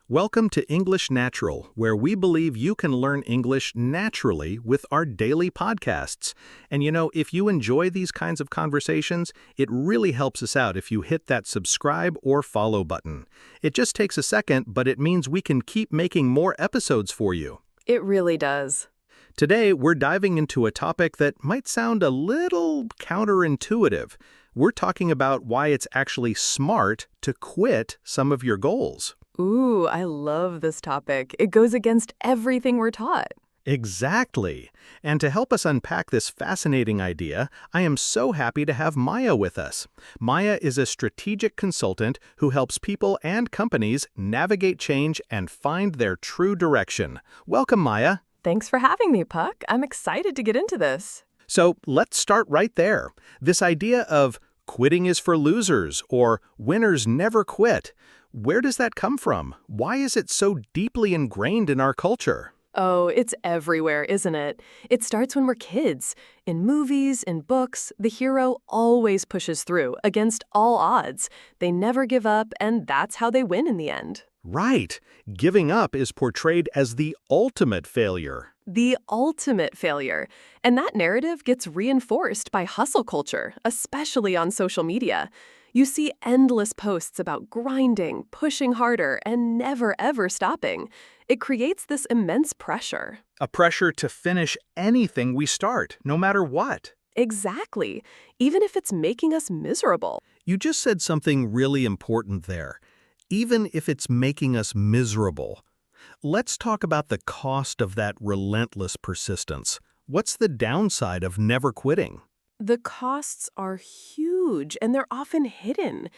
Welcome to English Natural, where we believe you can learn English naturally with our daily podcasts. And if you enjoy these kinds of conversations, it really helps us out if you hit that subscribe or follow button. It just takes a second, but it means we can keep making more episodes for you. It really does. Today, we're diving into a topic that might sound a little counterintuitive. We're talking about why it's actually smart to quit some of your goals. Ooh, I love this topic. It goes against everything we're taught. Exactly. And to help us unpack this fascinating idea, I am so happy to have Maya with us. Maya is a strategic consultant who helps people and companies navigate change and find their true direction. Welcome, Maya. Thanks for having me, Puck. I'm excited to get into this. So let's start right there. This idea of quitting is for losers or winners never quit. Where does that come from? Why is it so deeply ingrained in our culture? Oh, it's everywhere, isn't it? It starts when we're kids. In movies, in books, the hero always pushes through against all odds. They never give up, and that's how they win in the end. Right. Giving up is portrayed as the ultimate failure. The ultimate failure. And that narrative gets reinforced by hustle culture, especially on social media. You see endless posts about grinding, pushing harder, and never ever stopping. It creates this immense pressure. A pressure to finish anything we start, no matter what. Exactly. Even if it's making us miserable. You just said something really important there. Even if it's making us miserable. Let's talk about the cost of that relentless persistence. What's the downside of never quitting? The costs are huge, and they're often hidden.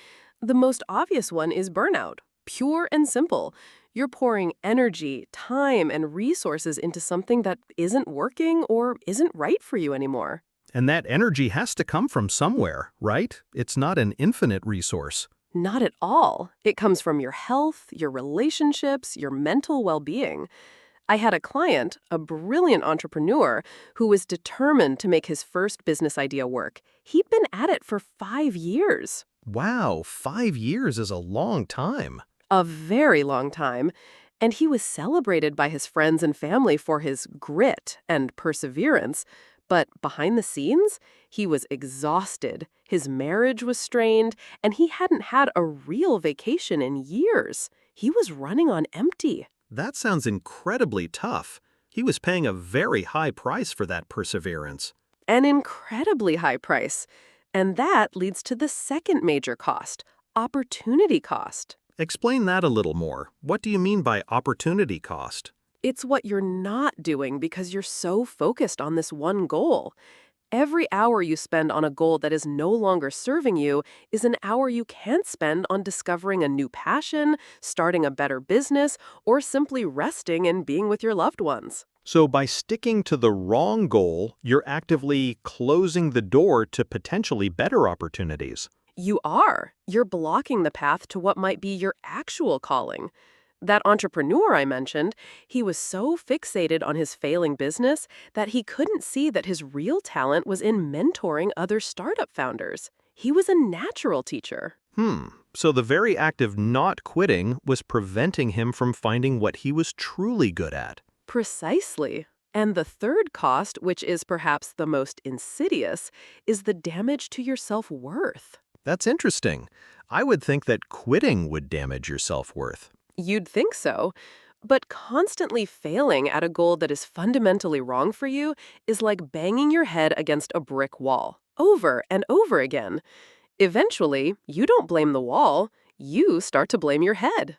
The most obvious one is burnout. Pure and simple. You're pouring energy, time, and resources into something that isn't working or isn't right for you anymore. And that energy has to come from somewhere, right? It's not an infinite resource. Not at all. It comes from your health, your relationships, your mental well-being. I had a client, a brilliant entrepreneur, who was determined to make his first business idea work. He'd been at it for 5 years. Wow, 5 years is a long time. A very long time. And he was celebrated by his friends and family for his grit and perseverance. But behind the scenes, he was exhausted, his marriage was strained, and he hadn't had a real vacation in years. He was running on empty. That sounds incredibly tough. He was paying a very high price for that perseverance. An incredibly high price. And that leads to the second major cost, opportunity cost. Explain that a little more. What do you mean by opportunity cost? It's what you're not doing because you're so focused on this one goal. Every hour you spend on a goal that is no longer serving you is an hour you can't spend on discovering a new passion, starting a better business, or simply resting and being with your loved ones. So by sticking to the wrong goal, you're actively closing the door to potentially better opportunities. You are. You're blocking the path to what might be your actual calling. That entrepreneur I mentioned, he was so fixated on his failing business that he couldn't see that his real talent was in mentoring other startup founders. He was a natural teacher. So the very act of not quitting was preventing him from finding what he was truly good at. Precisely. And the third cost, which is perhaps the most insidious, is the damage to your self-worth. That's interesting. I would think that quitting would damage your self-worth. You'd think so. But constantly failing at a goal that is fundamentally wrong for you is like banging your head against a brick wall, over and over again. Eventually, you don't blame the wall, you start to blame your head.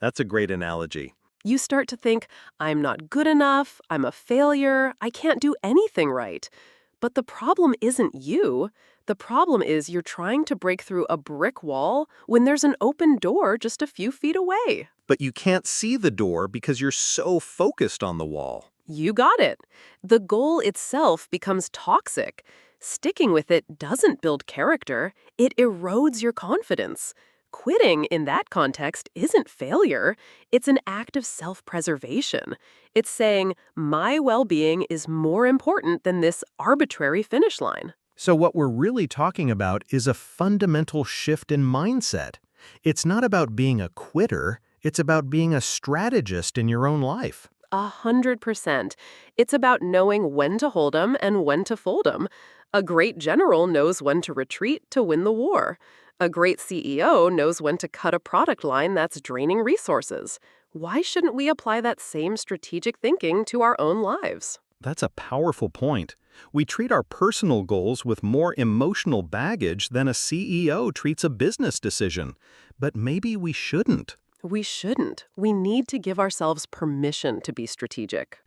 That's a great analogy. You start to think, I'm not good enough, I'm a failure, I can't do anything right. But the problem isn't you. The problem is you're trying to break through a brick wall when there's an open door just a few feet away. But you can't see the door because you're so focused on the wall. You got it. The goal itself becomes toxic. Sticking with it doesn't build character, it erodes your confidence. Quitting in that context isn't failure. It's an act of self-preservation. It's saying, my well-being is more important than this arbitrary finish line. So what we're really talking about is a fundamental shift in mindset. It's not about being a quitter, It's about being a strategist in your own life. 100%. It's about knowing when to hold 'em and when to fold 'em. A great general knows when to retreat to win the war. A great CEO knows when to cut a product line that's draining resources. Why shouldn't we apply that same strategic thinking to our own lives? That's a powerful point. We treat our personal goals with more emotional baggage than a CEO treats a business decision. But maybe we shouldn't. We shouldn't. We need to give ourselves permission to be strategic.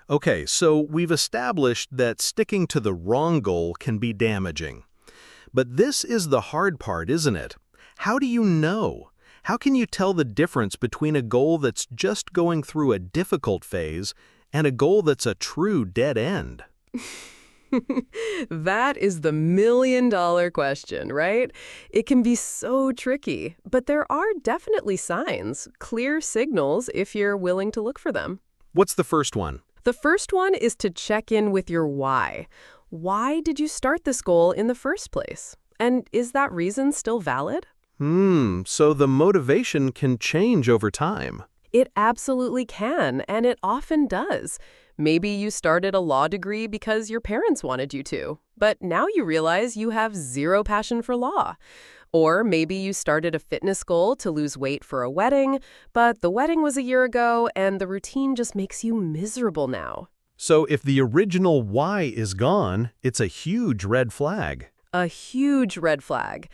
Okay, so we've established that sticking to the wrong goal can be damaging. But this is the hard part, isn't it? How do you know? How can you tell the difference between a goal that's just going through a difficult phase and a goal that's a true dead end? That is the million-dollar question, right? It can be so tricky, but there are definitely signs, clear signals if you're willing to look for them. What's the first one? The first one is to check in with your why. Why did you start this goal in the first place? And is that reason still valid? So the motivation can change over time. It absolutely can, and it often does. Maybe you started a law degree because your parents wanted you to, but now you realize you have zero passion for law. Or maybe you started a fitness goal to lose weight for a wedding, but the wedding was a year ago and the routine just makes you miserable now. So if the original why is gone, it's a huge red flag. A huge red flag.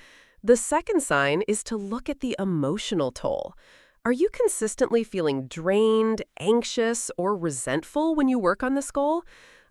The second sign is to look at the emotional toll. Are you consistently feeling drained, anxious, or resentful when you work on this goal?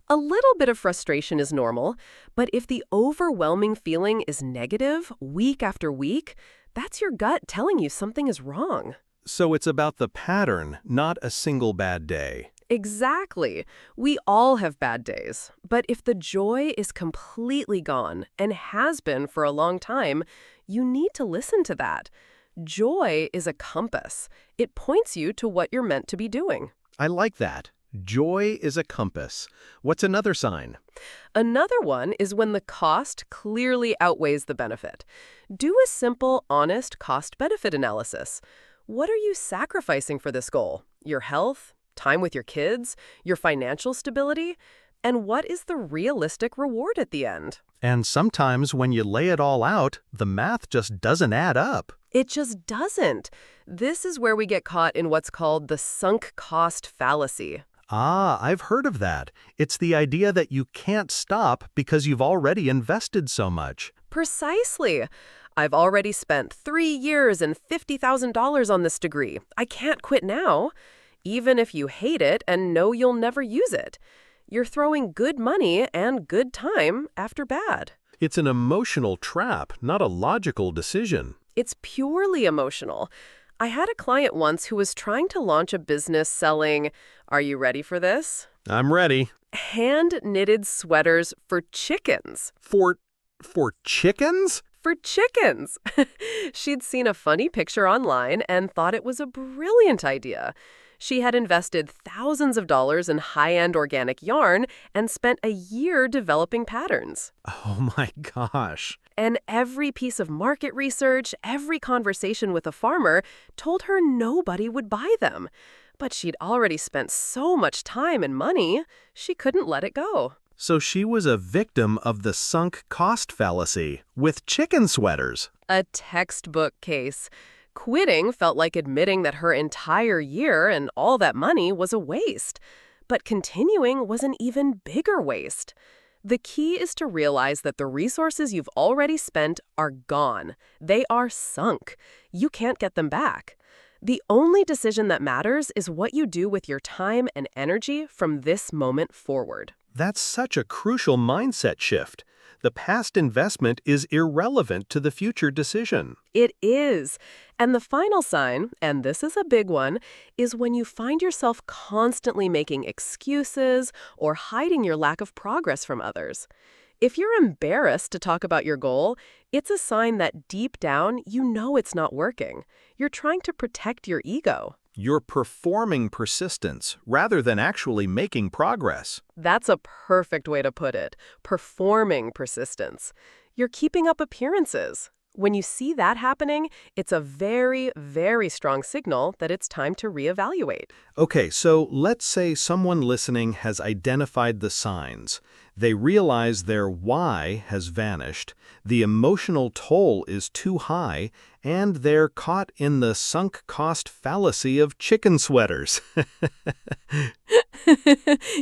A little bit of frustration is normal, but if the overwhelming feeling is negative week after week, that's your gut telling you something is wrong. So it's about the pattern, not a single bad day. Exactly. We all have bad days, but if the joy is completely gone and has been for a long time, you need to listen to that. Joy is a compass. It points you to what you're meant to be doing. I like that. Joy is a compass. What's another sign? Another one is when the cost clearly outweighs the benefit. Do a simple, honest cost-benefit analysis. What are you sacrificing for this goal? Your health? Time with your kids? Your financial stability? And what is the realistic reward at the end? And sometimes when you lay it all out, the math just doesn't add up. It just doesn't. This is where we get caught in what's called the sunk cost fallacy. Ah, I've heard of that. It's the idea that you can't stop because you've already invested so much. Precisely. I've already spent 3 years and $50,000 on this degree. I can't quit now. Even if you hate it and know you'll never use it. You're throwing good money and good time after bad. It's an emotional trap, not a logical decision. It's purely emotional. I had a client once who was trying to launch a business selling, are you ready for this? I'm ready. Hand-knitted sweaters for chickens. For chickens? For chickens. She'd seen a funny picture online and thought it was a brilliant idea. She had invested thousands of dollars in high-end organic yarn and spent a year developing patterns. Oh my gosh. And every piece of market research, every conversation with a farmer told her nobody would buy them. But she'd already spent so much time and money, she couldn't let it go. So she was a victim of the sunk cost fallacy with chicken sweaters. A textbook case. Quitting felt like admitting that her entire year and all that money was a waste. But continuing was an even bigger waste. The key is to realize that the resources you've already spent are gone. They are sunk. You can't get them back. The only decision that matters is what you do with your time and energy from this moment forward. That's such a crucial mindset shift. The past investment is irrelevant to the future decision. It is. And the final sign, and this is a big one, is when you find yourself constantly making excuses or hiding your lack of progress from others. If you're embarrassed to talk about your goal, it's a sign that deep down you know it's not working. You're trying to protect your ego. You're performing persistence rather than actually making progress. That's a perfect way to put it. Performing persistence. You're keeping up appearances. When you see that happening, it's a very, very strong signal that it's time to reevaluate. Okay, so let's say someone listening has identified the signs. They realize their why has vanished, the emotional toll is too high, and they're caught in the sunk cost fallacy of chicken sweaters.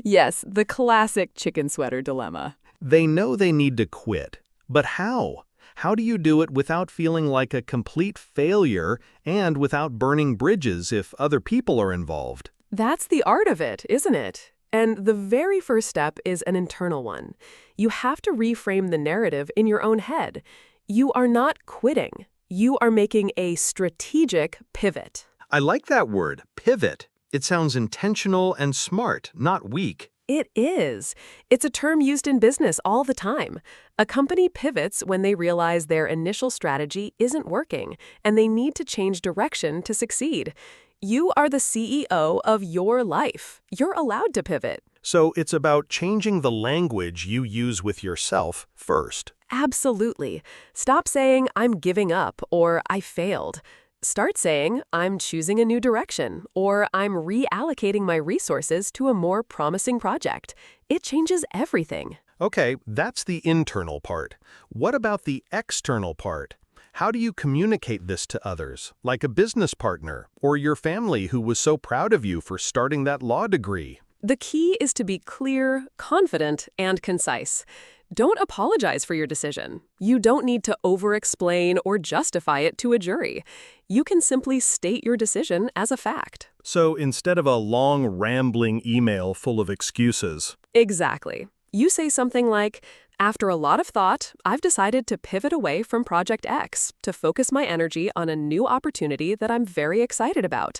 Yes, the classic chicken sweater dilemma. They know they need to quit, but how? How do you do it without feeling like a complete failure and without burning bridges if other people are involved? That's the art of it, isn't it? And the very first step is an internal one. You have to reframe the narrative in your own head. You are not quitting. You are making a strategic pivot. I like that word, pivot. It sounds intentional and smart, not weak. It is. It's a term used in business all the time. A company pivots when they realize their initial strategy isn't working, and they need to change direction to succeed. You are the CEO of your life. You're allowed to pivot. So it's about changing the language you use with yourself first. Absolutely. Stop saying, I'm giving up, or I failed. Start saying, I'm choosing a new direction, or I'm reallocating my resources to a more promising project. It changes everything. Okay, that's the internal part. What about the external part? How do you communicate this to others, like a business partner or your family who was so proud of you for starting that law degree? The key is to be clear, confident, and concise. Don't apologize for your decision. You don't need to over-explain or justify it to a jury. You can simply state your decision as a fact. So instead of a long, rambling email full of excuses. Exactly. You say something like, after a lot of thought, I've decided to pivot away from Project X to focus my energy on a new opportunity that I'm very excited about.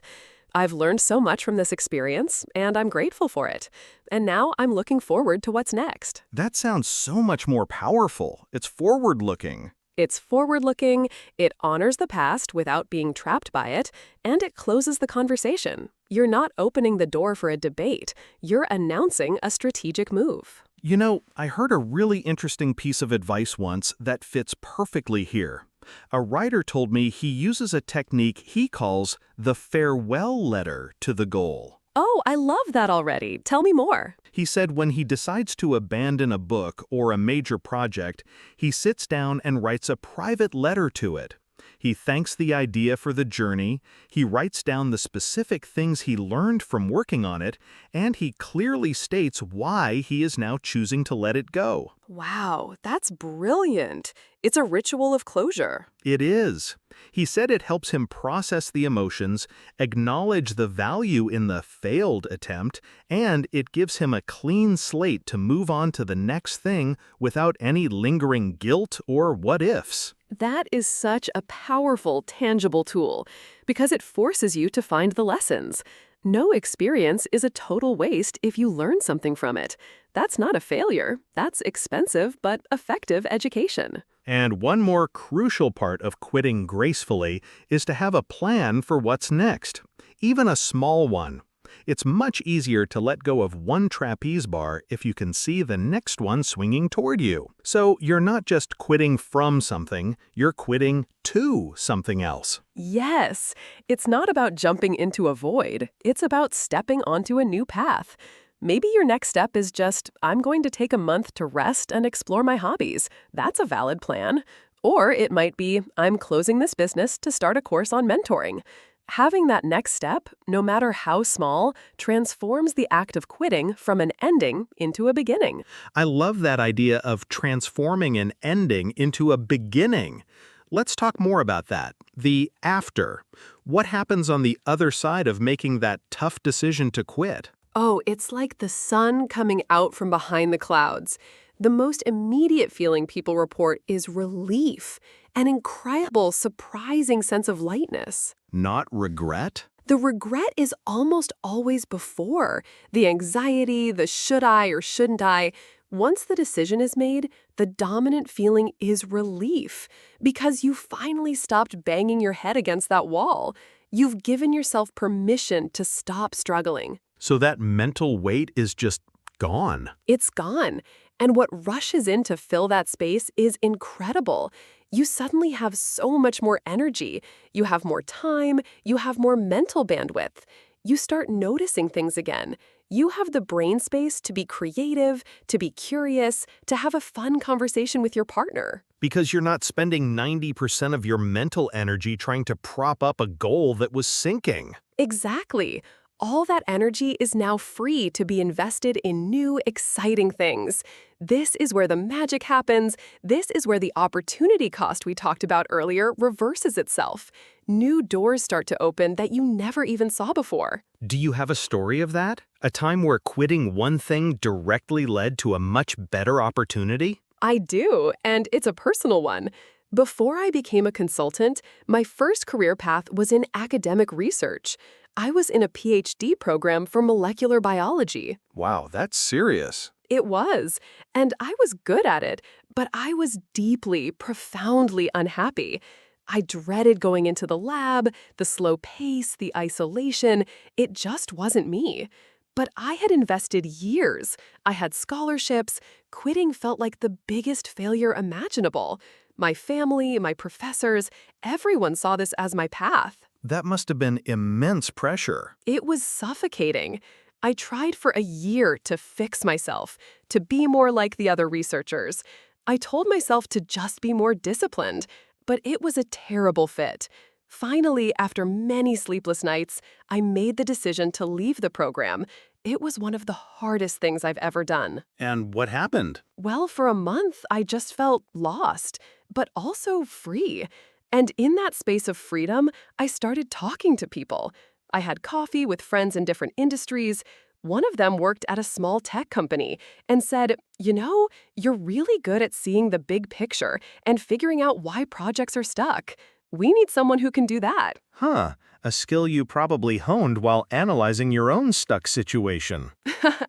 I've learned so much from this experience, and I'm grateful for it. And now I'm looking forward to what's next. That sounds so much more powerful. It's forward-looking. It's forward-looking, it honors the past without being trapped by it, and it closes the conversation. You're not opening the door for a debate. You're announcing a strategic move. You know, I heard a really interesting piece of advice once that fits perfectly here. A writer told me he uses a technique he calls the farewell letter to the goal. Oh, I love that already. Tell me more. He said when he decides to abandon a book or a major project, he sits down and writes a private letter to it. He thanks the idea for the journey, he writes down the specific things he learned from working on it, and he clearly states why he is now choosing to let it go. Wow, that's brilliant. It's a ritual of closure. It is. He said it helps him process the emotions, acknowledge the value in the failed attempt, and it gives him a clean slate to move on to the next thing without any lingering guilt or what-ifs. That is such a powerful, tangible tool because it forces you to find the lessons. No experience is a total waste if you learn something from it. That's not a failure. That's expensive but effective education. And one more crucial part of quitting gracefully is to have a plan for what's next, even a small one. It's much easier to let go of one trapeze bar if you can see the next one swinging toward you. So you're not just quitting from something, you're quitting to something else. Yes, it's not about jumping into a void. It's about stepping onto a new path. Maybe your next step is just, I'm going to take a month to rest and explore my hobbies. That's a valid plan. Or it might be, I'm closing this business to start a course on mentoring. Having that next step, no matter how small, transforms the act of quitting from an ending into a beginning. I love that idea of transforming an ending into a beginning. Let's talk more about that. The after. What happens on the other side of making that tough decision to quit? Oh, it's like the sun coming out from behind the clouds. The most immediate feeling people report is relief, an incredible, surprising sense of lightness. Not regret? The regret is almost always before. The anxiety, the should I or shouldn't I. Once the decision is made, the dominant feeling is relief because you finally stopped banging your head against that wall. You've given yourself permission to stop struggling. So that mental weight is just gone. It's gone. And what rushes in to fill that space is incredible. You suddenly have so much more energy. You have more time. You have more mental bandwidth. You start noticing things again. You have the brain space to be creative, to be curious, to have a fun conversation with your partner. Because you're not spending 90% of your mental energy trying to prop up a goal that was sinking. Exactly. All that energy is now free to be invested in new, exciting things. This is where the magic happens. This is where the opportunity cost we talked about earlier reverses itself. New doors start to open that you never even saw before. Do you have a story of that? A time where quitting one thing directly led to a much better opportunity? I do, and it's a personal one. Before I became a consultant, my first career path was in academic research. I was in a PhD program for molecular biology. Wow, that's serious. It was, and I was good at it, but I was deeply, profoundly unhappy. I dreaded going into the lab, the slow pace, the isolation. It just wasn't me. But I had invested years. I had scholarships. Quitting felt like the biggest failure imaginable. My family, my professors, everyone saw this as my path. That must have been immense pressure. It was suffocating. I tried for a year to fix myself, to be more like the other researchers. I told myself to just be more disciplined, but it was a terrible fit. Finally, after many sleepless nights, I made the decision to leave the program. It was one of the hardest things I've ever done. And what happened? Well, for a month, I just felt lost, but also free. And in that space of freedom, I started talking to people. I had coffee with friends in different industries. One of them worked at a small tech company and said, you're really good at seeing the big picture and figuring out why projects are stuck. We need someone who can do that. Huh, a skill you probably honed while analyzing your own stuck situation.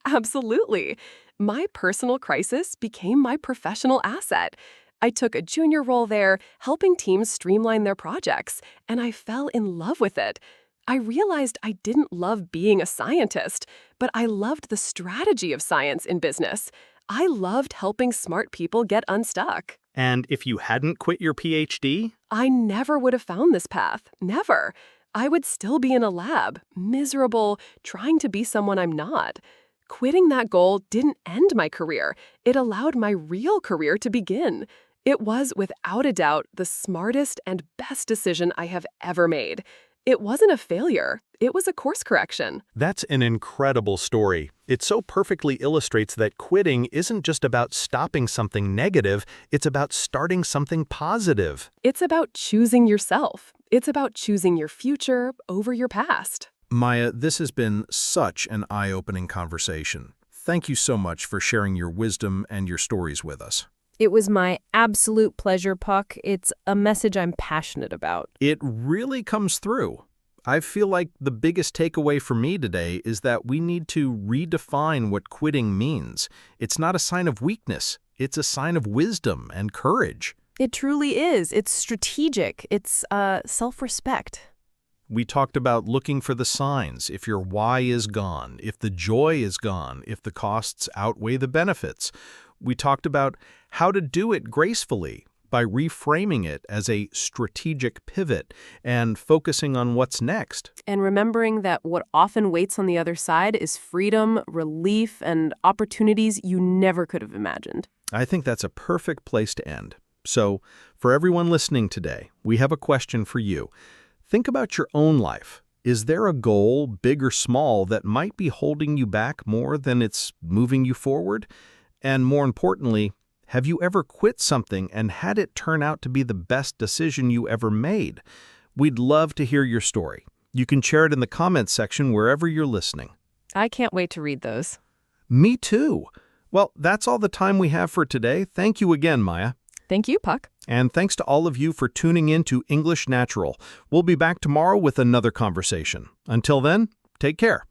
Absolutely. My personal crisis became my professional asset. I took a junior role there, helping teams streamline their projects, and I fell in love with it. I realized I didn't love being a scientist, but I loved the strategy of science in business. I loved helping smart people get unstuck. And if you hadn't quit your PhD? I never would have found this path. Never. I would still be in a lab, miserable, trying to be someone I'm not. Quitting that goal didn't end my career. It allowed my real career to begin. It was, without a doubt, the smartest and best decision I have ever made. It wasn't a failure. It was a course correction. That's an incredible story. It so perfectly illustrates that quitting isn't just about stopping something negative, it's about starting something positive. It's about choosing yourself. It's about choosing your future over your past. Maya, this has been such an eye-opening conversation. Thank you so much for sharing your wisdom and your stories with us. It was my absolute pleasure, Puck. It's a message I'm passionate about. It really comes through. I feel like the biggest takeaway for me today is that we need to redefine what quitting means. It's not a sign of weakness. It's a sign of wisdom and courage. It truly is. It's strategic. It's self-respect. We talked about looking for the signs, if your why is gone, if the joy is gone, if the costs outweigh the benefits. We talked about how to do it gracefully by reframing it as a strategic pivot and focusing on what's next. And remembering that what often waits on the other side is freedom, relief, and opportunities you never could have imagined. I think that's a perfect place to end. So, for everyone listening today, we have a question for you. Think about your own life. Is there a goal, big or small, that might be holding you back more than it's moving you forward? And more importantly, have you ever quit something and had it turn out to be the best decision you ever made? We'd love to hear your story. You can share it in the comments section wherever you're listening. I can't wait to read those. Me too. Well, that's all the time we have for today. Thank you again, Maya. Thank you, Puck. And thanks to all of you for tuning in to English Natural. We'll be back tomorrow with another conversation. Until then, take care.